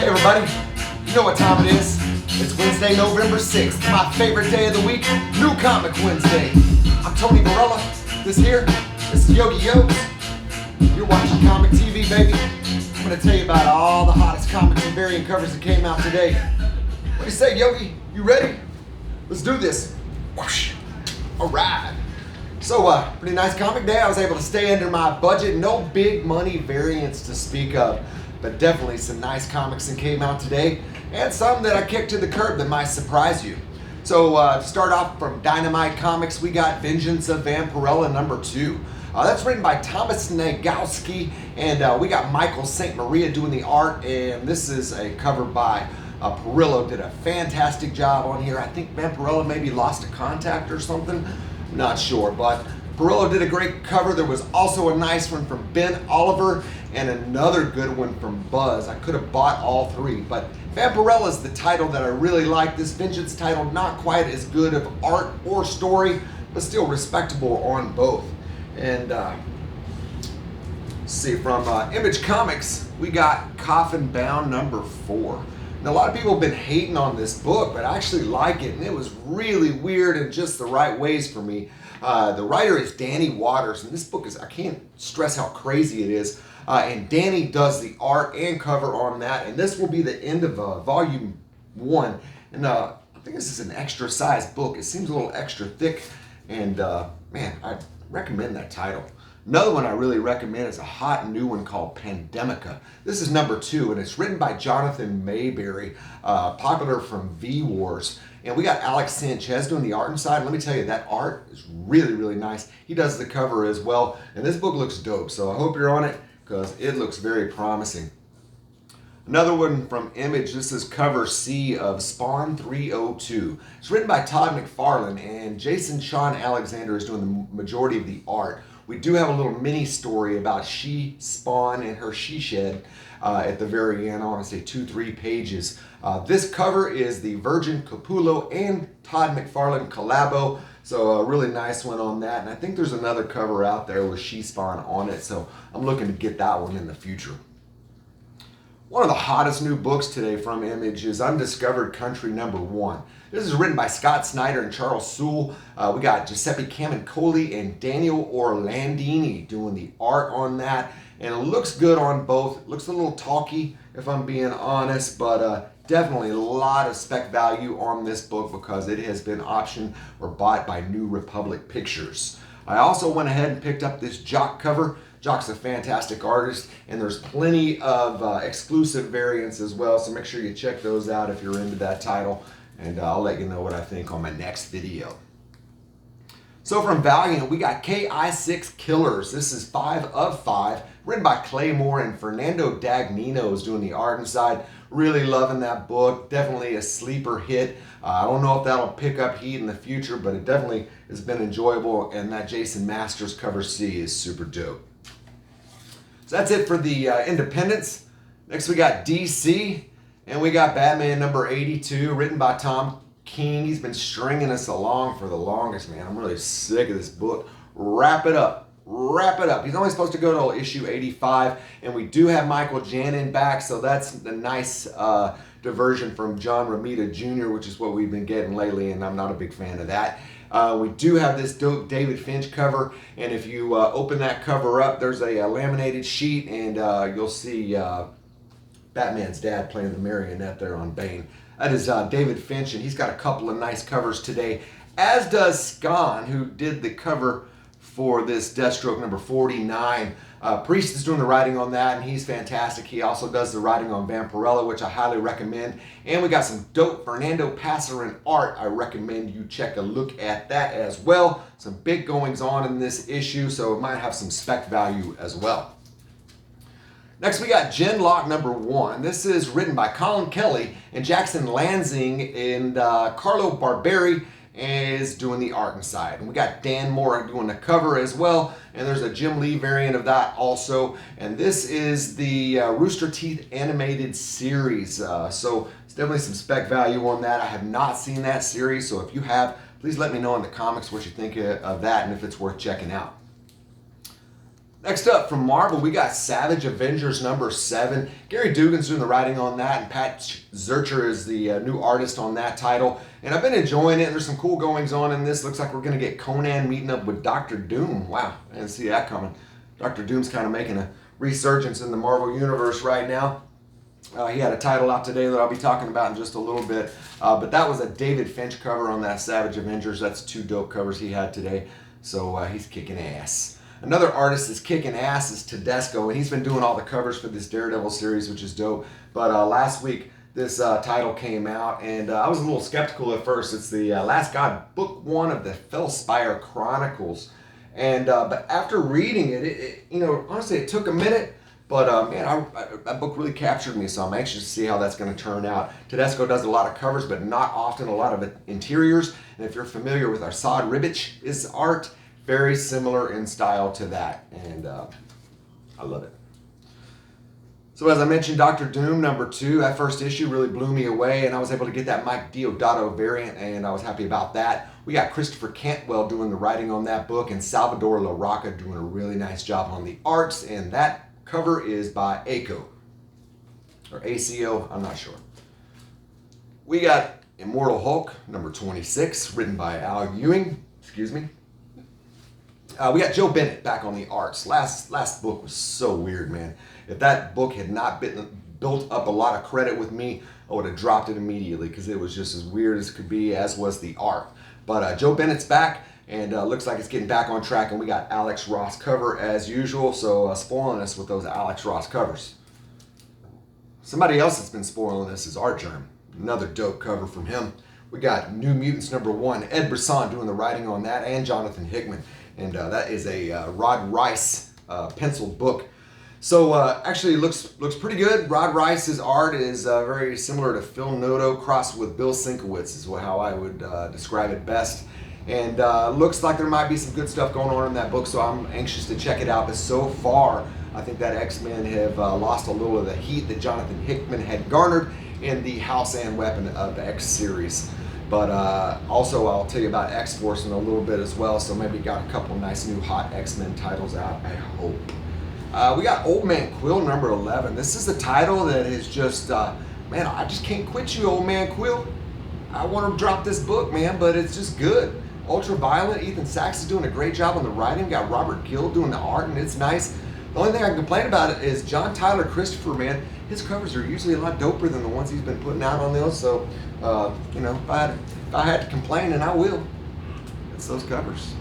Hey everybody, you know what time it is. It's Wednesday, November 6th, my favorite day of the week, New Comic Wednesday. I'm Tony Varela, this is Yogi Yokes. You're watching ComicTV, baby. I'm going to tell you about all the hottest comics and variant covers that came out today. What do you say, Yogi? You ready? Let's do this. Whoosh. Alright. So, pretty nice comic day. I was able to stay under my budget. No big money variants to speak of, but definitely some nice comics that came out today, and some that I kicked to the curb that might surprise you. So, to start off from Dynamite Comics, we got Vengeance of Vampirella #2. That's written by Thomas Nagowski, and we got Michael St. Maria doing the art, and this is a cover by Perillo. Did a fantastic job on here. I think Vampirella maybe lost a contact or something. Not sure, but Perillo did a great cover. There was also a nice one from Ben Oliver and another good one from Buzz. I could have bought all three, but Vampirella is the title that I really like. This Vengeance title, not quite as good of art or story, but still respectable on both. And let's see, from Image Comics, we got Coffin Bound #4. Now, a lot of people have been hating on this book, but I actually like it, and it was really weird in just the right ways for me. The writer is Danny Waters, and this book is, I can't stress how crazy it is. And Danny does the art and cover on that, and this will be the end of volume 1. And I think this is an extra size book. It seems a little extra thick, and man, I recommend that title. Another one I really recommend is a hot new one called Pandemica. This is #2, and it's written by Jonathan Mayberry, popular from V-Wars. And we got Alex Sanchez doing the art inside. Let me tell you, that art is really, really nice. He does the cover as well, and this book looks dope, so I hope you're on it because it looks very promising. Another one from Image, this is cover C of Spawn 302. It's written by Todd McFarlane, and Jason Sean Alexander is doing the majority of the art. We do have a little mini story about Spawn and her she shed at the very end. I want to say 2-3 pages. This cover is the Virgin Capulo and Todd McFarlane collabo. So a really nice one on that. And I think there's another cover out there with Spawn on it. So I'm looking to get that one in the future. One of the hottest new books today from Image is Undiscovered Country #1. This is written by Scott Snyder and Charles Soule. We got Giuseppe Camuncoli and Daniel Orlandini doing the art on that. And it looks good on both. It looks a little talky, if I'm being honest, but definitely a lot of spec value on this book because it has been optioned or bought by New Republic Pictures. I also went ahead and picked up this Jock cover. Jock's a fantastic artist, and there's plenty of exclusive variants as well, so make sure you check those out if you're into that title, and I'll let you know what I think on my next video. So from Valiant, we got KI6 Killers. This is 5 of 5, written by Claymore, and Fernando Dagnino is doing the art inside. Really loving that book. Definitely a sleeper hit. I don't know if that'll pick up heat in the future, but it definitely has been enjoyable, and that Jason Masters cover C is super dope. So that's it for the independents. Next we got DC, and we got Batman #82, written by Tom King. He's been stringing us along for the longest, man. I'm really sick of this book. Wrap it up. Wrap it up. He's only supposed to go to issue 85, and we do have Michael Janin back, so that's the nice diversion from John Romita Jr., which is what we've been getting lately, and I'm not a big fan of that. We do have this dope David Finch cover, and if you open that cover up, there's a laminated sheet, and you'll see Batman's dad playing the marionette there on Bane. That is David Finch, and he's got a couple of nice covers today, as does SKAN, who did the cover for this Deathstroke #49. Priest is doing the writing on that, and he's fantastic. He also does the writing on Vampirella, which I highly recommend. And we got some dope Fernando Passarin art. I recommend you check a look at that as well. Some big goings on in this issue, so it might have some spec value as well. Next, we got Genlock #1. This is written by Colin Kelly and Jackson Lansing, and Carlo Barberi is doing the art inside. And we got Dan Moore doing the cover as well, and there's a Jim Lee variant of that also. And this is the Rooster Teeth animated series, so it's definitely some spec value on that. I have not seen that series, so if you have, please let me know in the comments what you think of that and if it's worth checking out. Next up from Marvel, we got Savage Avengers number 7. Gary Duggan's doing the writing on that, and Pat Zurcher is the new artist on that title. And I've been enjoying it. There's some cool goings on in this. Looks like we're going to get Conan meeting up with Dr. Doom. Wow, I didn't see that coming. Dr. Doom's kind of making a resurgence in the Marvel Universe right now. He had a title out today that I'll be talking about in just a little bit. But that was a David Finch cover on that Savage Avengers. That's 2 dope covers he had today. So he's kicking ass. Another artist that's kicking ass is Tedesco, and he's been doing all the covers for this Daredevil series, which is dope. But last week, this title came out, and I was a little skeptical at first. It's the Last God, Book 1 of the Fellspire Chronicles. And but after reading it, honestly, it took a minute. But man, that book really captured me, so I'm anxious to see how that's going to turn out. Tedesco does a lot of covers, but not often a lot of interiors. And if you're familiar with Arsad Ribich's art, very similar in style to that, and I love it. So as I mentioned, Dr. Doom number 2, that first issue really blew me away, and I was able to get that Mike Deodato variant, and I was happy about that. We got Christopher Cantwell doing the writing on that book, and Salvador LaRocca doing a really nice job on the arts, and that cover is by ACO, or ACO, I'm not sure. We got Immortal Hulk number 26, written by Al Ewing, we got Joe Bennett back on the arts. Last book was so weird, man. If that book had not built up a lot of credit with me, I would have dropped it immediately because it was just as weird as it could be, as was the art. But Joe Bennett's back, and looks like it's getting back on track, and we got Alex Ross cover as usual, so spoiling us with those Alex Ross covers. Somebody else that's been spoiling us is Germ. Another dope cover from him. We got New Mutants number 1, Ed Brisson doing the writing on that, and Jonathan Hickman. And that is a Rod Rice penciled book. So actually looks pretty good. Rod Rice's art is very similar to Phil Noto crossed with Bill Sienkiewicz is how I would describe it best. And looks like there might be some good stuff going on in that book, so I'm anxious to check it out. But so far, I think that X-Men have lost a little of the heat that Jonathan Hickman had garnered in the House and Weapon of X series. But also I'll tell you about X-Force in a little bit as well, so maybe got a couple nice new hot X-Men titles out, I hope. We got Old Man Quill number 11. This is a title that is just, man, I just can't quit you, Old Man Quill. I want to drop this book, man, but it's just good. Ultraviolet, Ethan Sachs is doing a great job on the writing. We got Robert Gill doing the art, and it's nice. The only thing I can complain about it is John Tyler Christopher, man. His covers are usually a lot doper than the ones he's been putting out on those. So, if I had to complain, and I will, it's those covers.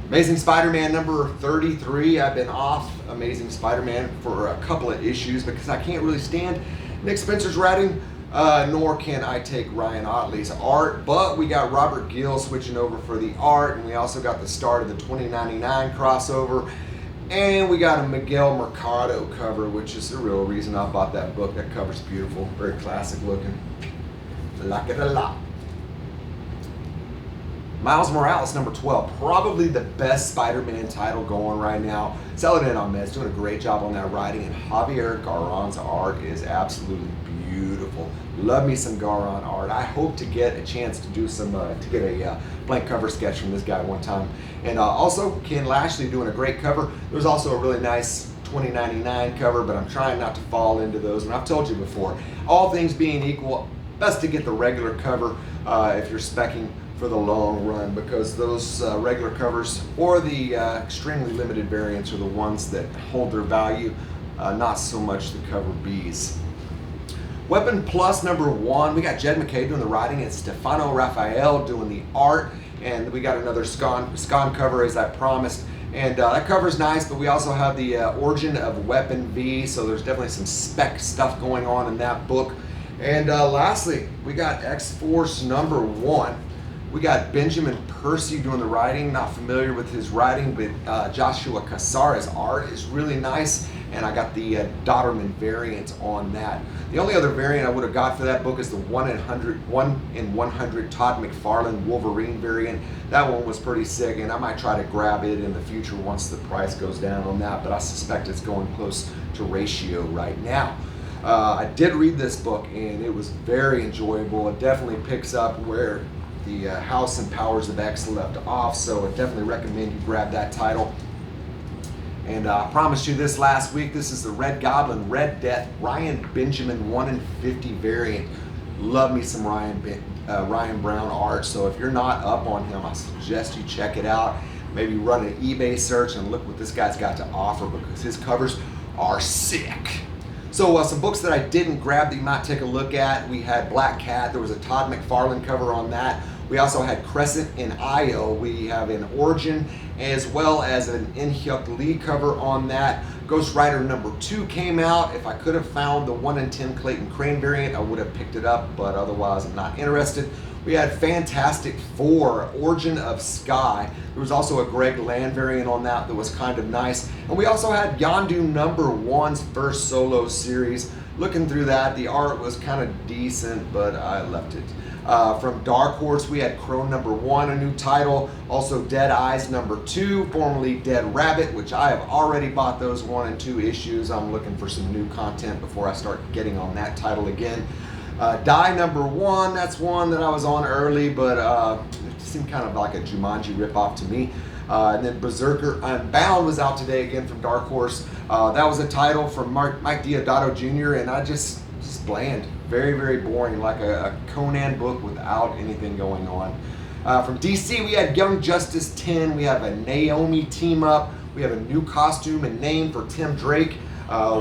Amazing Spider-Man number 33. I've been off Amazing Spider-Man for a couple of issues because I can't really stand Nick Spencer's writing, nor can I take Ryan Ottley's art. But we got Robert Gill switching over for the art, and we also got the start of the 2099 crossover. And we got a Miguel Mercado cover, which is the real reason I bought that book. That cover's beautiful, very classic looking. I like it a lot. Miles Morales, number 12, probably the best Spider-Man title going right now. Saladin Ahmed's doing a great job on that writing, and Javier Garron's art is absolutely beautiful. Love me some Garron art. I hope to get a chance to do some, to get a blank cover sketch from this guy one time. And also, Ken Lashley doing a great cover. There's also a really nice 2099 cover, but I'm trying not to fall into those. And I've told you before, all things being equal, best to get the regular cover if you're speccing for the long run, because those regular covers or the extremely limited variants are the ones that hold their value, not so much the cover Bs. Weapon Plus number 1, we got Jed McKay doing the writing and Stefano Raphael doing the art, and we got another SKAN cover as I promised. And that cover's nice, but we also have the origin of Weapon V, so there's definitely some spec stuff going on in that book. And lastly, we got X-Force number 1. We got Benjamin Percy doing the writing. Not familiar with his writing, but Joshua Cassara's art is really nice, and I got the Dodderman variant on that. The only other variant I would have got for that book is the 1 in 100 Todd McFarlane Wolverine variant. That one was pretty sick, and I might try to grab it in the future once the price goes down on that, but I suspect it's going close to ratio right now. I did read this book, and it was very enjoyable. It definitely picks up where the House and Powers of X left off, so I definitely recommend you grab that title. And I promised you this last week. This is the Red Goblin, Red Death, Ryan Benjamin 1 in 50 variant. Love me some Ryan Brown art. So if you're not up on him, I suggest you check it out. Maybe run an eBay search and look what this guy's got to offer, because his covers are sick. So some books that I didn't grab that you might take a look at. We had Black Cat. There was a Todd McFarlane cover on that. We also had Crescent in Io. We have an Origin as well as an In-Hyuk Lee cover on that. Ghost Rider #2 came out. If I could have found the 1 in 10 Clayton Crane variant, I would have picked it up, but otherwise I'm not interested. We had Fantastic Four, Origin of Sky. There was also a Greg Land variant on that was kind of nice. And we also had Yondu #1's first solo series. Looking through that, the art was kind of decent, but I left it. From Dark Horse, we had Crow #1, a new title. Also Dead Eyes #2, formerly Dead Rabbit, which I have already bought those 1 and 2 issues. I'm looking for some new content before I start getting on that title again. Die #1, that's one that I was on early, but it seemed kind of like a Jumanji ripoff to me. And then Berserker Unbound was out today again from Dark Horse. That was a title from Mike Deodato Jr., and I just bland. Very, very boring, like a Conan book without anything going on. From DC, we had Young Justice 10. We have a Naomi team up. We have a new costume and name for Tim Drake.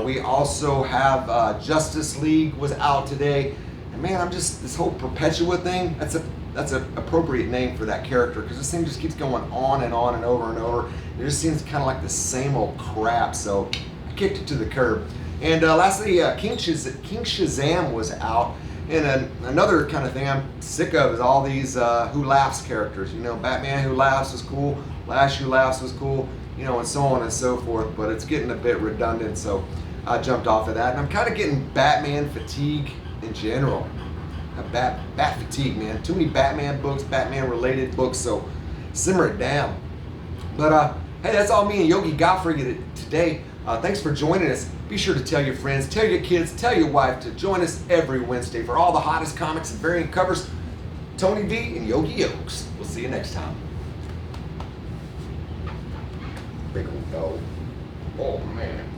We also have Justice League was out today. And man, this whole Perpetua thing, that's an appropriate name for that character, because this thing just keeps going on and on and over and over. It just seems kind of like the same old crap, so I kicked it to the curb. And lastly, King Shazam was out. And another kind of thing I'm sick of is all these Who Laughs characters. You know, Batman Who Laughs was cool, Flash Who Laughs was cool, you know, and so on and so forth. But it's getting a bit redundant, so I jumped off of that. And I'm kind of getting Batman fatigue in general. Bat fatigue, man. Too many Batman books, Batman-related books, so simmer it down. But hey, that's all me and Yogi got for you today. Thanks for joining us. Be sure to tell your friends, tell your kids, tell your wife to join us every Wednesday for all the hottest comics and variant covers. Tony V and Yogi Yokes. We'll see you next time. Big old dog. Oh, man.